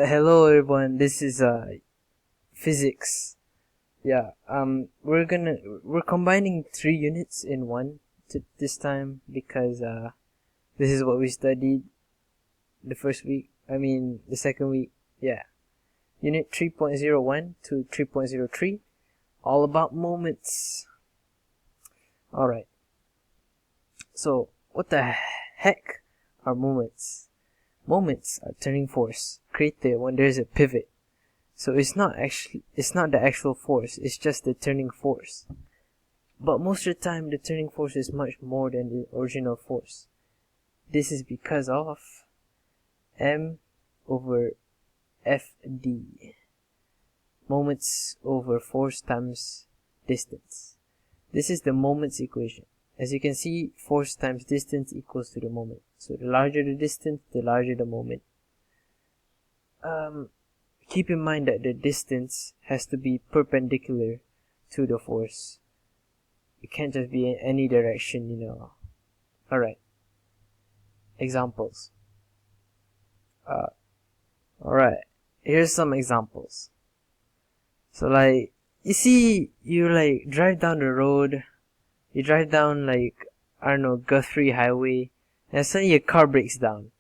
Hello everyone, this is physics. We're combining 3 units in one this time because this is what we studied the second week. Yeah. Unit 3.01 to 3.03, all about moments. Alright. So, what the heck are moments? Moments are turning force created when there's a pivot. So it's not the actual force, it's just the turning force. But most of the time the turning force is much more than the original force. This is because of m over fd. Moments over force times distance. This is the moments equation. As you can see, force times distance equals to the moment. So the larger the distance, the larger the moment. Keep in mind that the distance has to be perpendicular to the force. It can't just be in any direction, Alright. Examples. Alright. Here's some examples. So you see, you drive down the road, you drive down Guthrie Highway, and suddenly your car breaks down.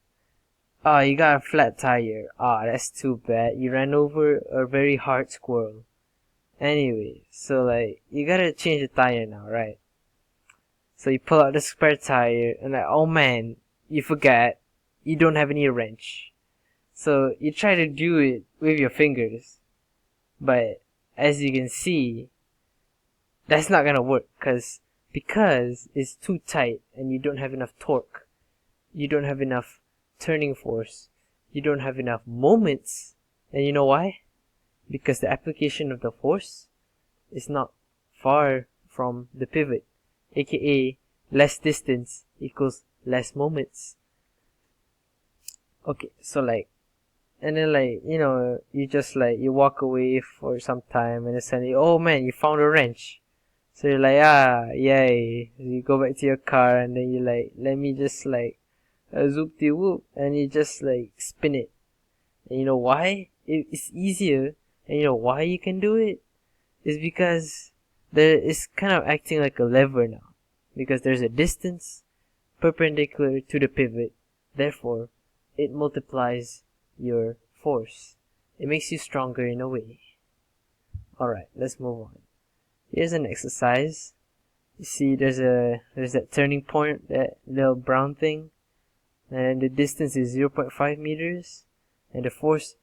You got a flat tire. That's too bad. You ran over a very hard squirrel. Anyway, so you gotta change the tire now, right? So you pull out the spare tire and oh man, you forgot you don't have any wrench. So you try to do it with your fingers. But as you can see, that's not gonna work because it's too tight and you don't have enough torque. You don't have enough turning force. You don't have enough moments. And you know why? Because the application of the force is not far from the pivot, aka less distance equals less moments. Okay, so and then you just you walk away for some time and then suddenly, oh man, you found a wrench. So you're yay. You go back to your car and then you let me just zoop de whoop, and you just spin it. And you know why? It's easier, and you know why you can do it? It's because it's kind of acting like a lever now. Because there's a distance perpendicular to the pivot, therefore it multiplies your force. It makes you stronger in a way. Alright, let's move on. Here's an exercise. You see there's that turning point, that little brown thing. And the distance is 0.5 meters, and the force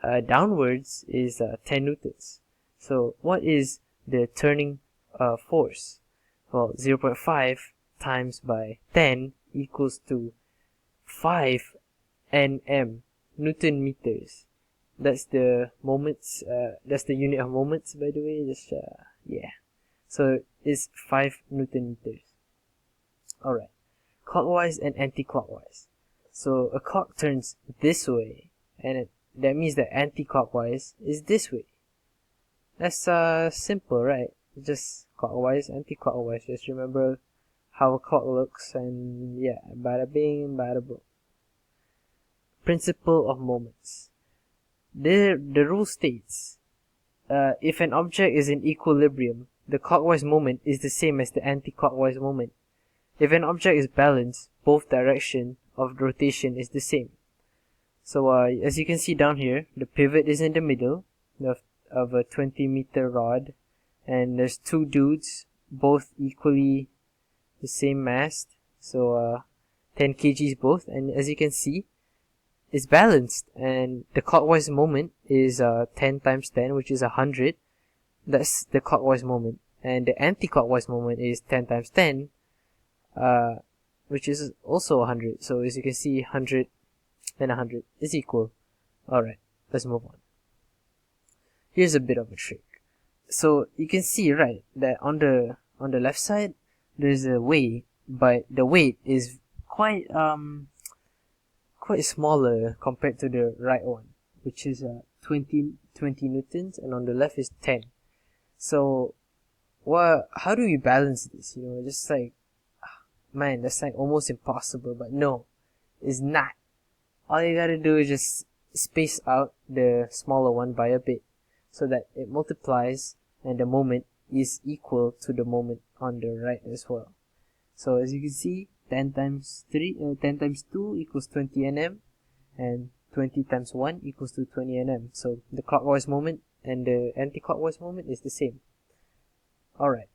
downwards is 10 newtons. So what is the turning force? Well, 0.5 times by 10 equals to 5 nm, Newton meters. That's the moments, that's the unit of moments, by the way. So it's 5 Newton meters. Alright. Clockwise and anti-clockwise. So a clock turns this way, and that means that anti-clockwise is this way. That's simple, right? Just clockwise, anti-clockwise. Just remember how a clock looks, and yeah, bada bing, bada boom. Principle of moments. The rule states, if an object is in equilibrium, the clockwise moment is the same as the anti-clockwise moment. If an object is balanced, both direction of rotation is the same. So as you can see down here, the pivot is in the middle of a 20-meter rod, and there's two dudes, both equally the same mass, so 10 kgs both, and as you can see, it's balanced, and the clockwise moment is 10 times 10, which is 100. That's the clockwise moment, and the anti-clockwise moment is 10 times 10, which is also 100. So as you can see, 100 and 100 is equal. Alright, let's move on. Here's a bit of a trick. So you can see, right, that on the left side there's a weight, but the weight is quite smaller compared to the right one, which is 20 newtons, and on the left is 10. So how do we balance this? Just man, that's almost impossible, but no, it's not. All you gotta do is just space out the smaller one by a bit so that it multiplies and the moment is equal to the moment on the right as well. So as you can see, 10 times 10 times 2 equals 20 nm, and 20 times 1 equals to 20 nm. So the clockwise moment and the anti-clockwise moment is the same. Alright,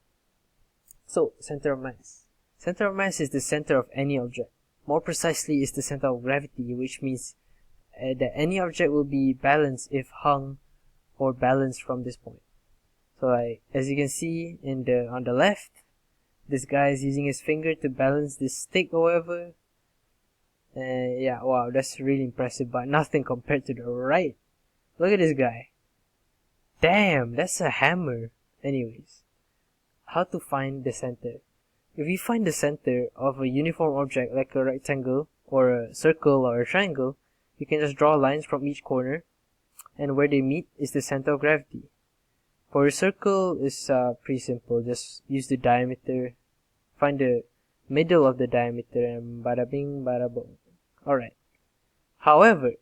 so center of mass. Center of mass is the center of any object. More precisely, is the center of gravity, which means that any object will be balanced if hung or balanced from this point. So like, as you can see on the left, this guy is using his finger to balance this stick or whatever. Yeah, wow, that's really impressive, but nothing compared to the right. Look at this guy. Damn, that's a hammer. Anyways, how to find the center? If you find the center of a uniform object like a rectangle or a circle or a triangle, you can just draw lines from each corner, and where they meet is the center of gravity. For a circle, it's pretty simple. Just use the diameter, find the middle of the diameter, and bada bing, bada boom. Alright. However,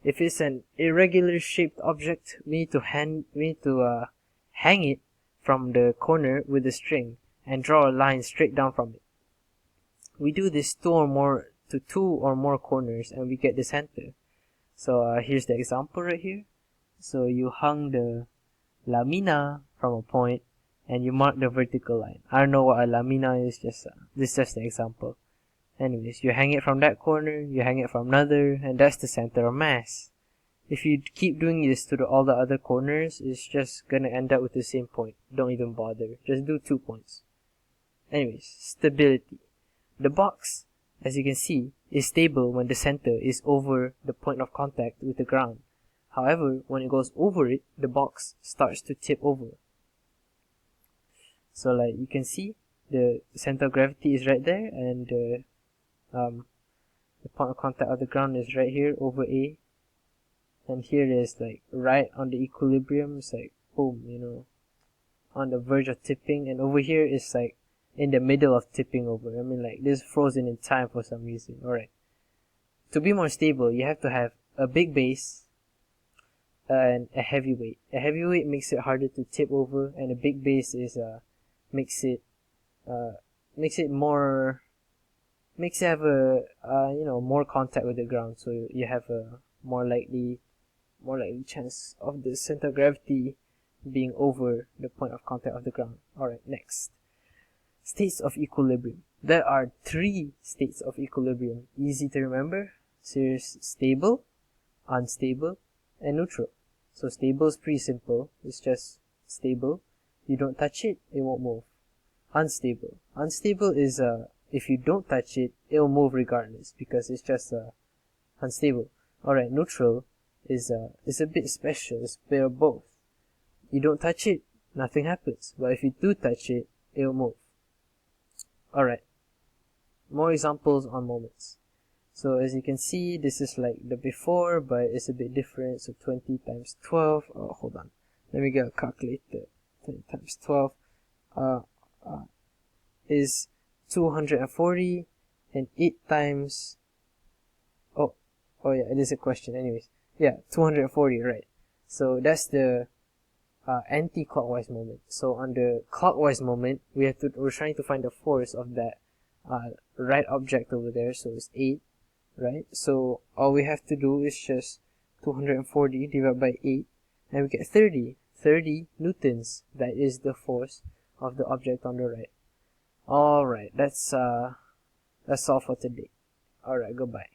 if it's an irregular shaped object, we need to hang it from the corner with a string and draw a line straight down from it. We do this two or more corners and we get the center. So here's the example right here. So you hung the lamina from a point and you mark the vertical line. I don't know what a lamina is, this is just the example. Anyways, you hang it from that corner, you hang it from another, and that's the center of mass. If you keep doing this to all the other corners, it's just gonna end up with the same point. Don't even bother. Just do 2 points. Anyways, stability. The box, as you can see, is stable when the center is over the point of contact with the ground. However, when it goes over it, the box starts to tip over. So like you can see, the center of gravity is right there, and the point of contact of the ground is right here over A. And here it is like right on the equilibrium. It's like boom, you know, on the verge of tipping, and over here is like in the middle of tipping over. I mean, like this is frozen in time for some reason. Alright. To be more stable, you have to have a big base and a heavy weight. A heavy weight makes it harder to tip over, and a big base is makes it have a more contact with the ground, so you have a more likely chance of the center of gravity being over the point of contact of the ground. Alright, next. States of equilibrium. There are 3 states of equilibrium. Easy to remember. So there's stable, unstable, and neutral. So stable is pretty simple. It's just stable. You don't touch it, it won't move. Unstable. Unstable is if you don't touch it, it will move regardless because it's just unstable. Alright, neutral is a bit special. It's a bit of both. You don't touch it, nothing happens. But if you do touch it, it will move. Alright, more examples on moments. So as you can see, this is like the before, but it's a bit different. So 20 times 12, oh hold on, let me get a calculator. 20 times 12 is 240, and 8 times, oh yeah, it is a question anyways. Yeah, 240, right. So that's the anti-clockwise moment. So on the clockwise moment, we're trying to find the force of that right object over there. So it's 8, right? So all we have to do is just 240 divided by 8, and we get 30 newtons. That is the force of the object on the right. Alright, that's all for today. Alright, goodbye.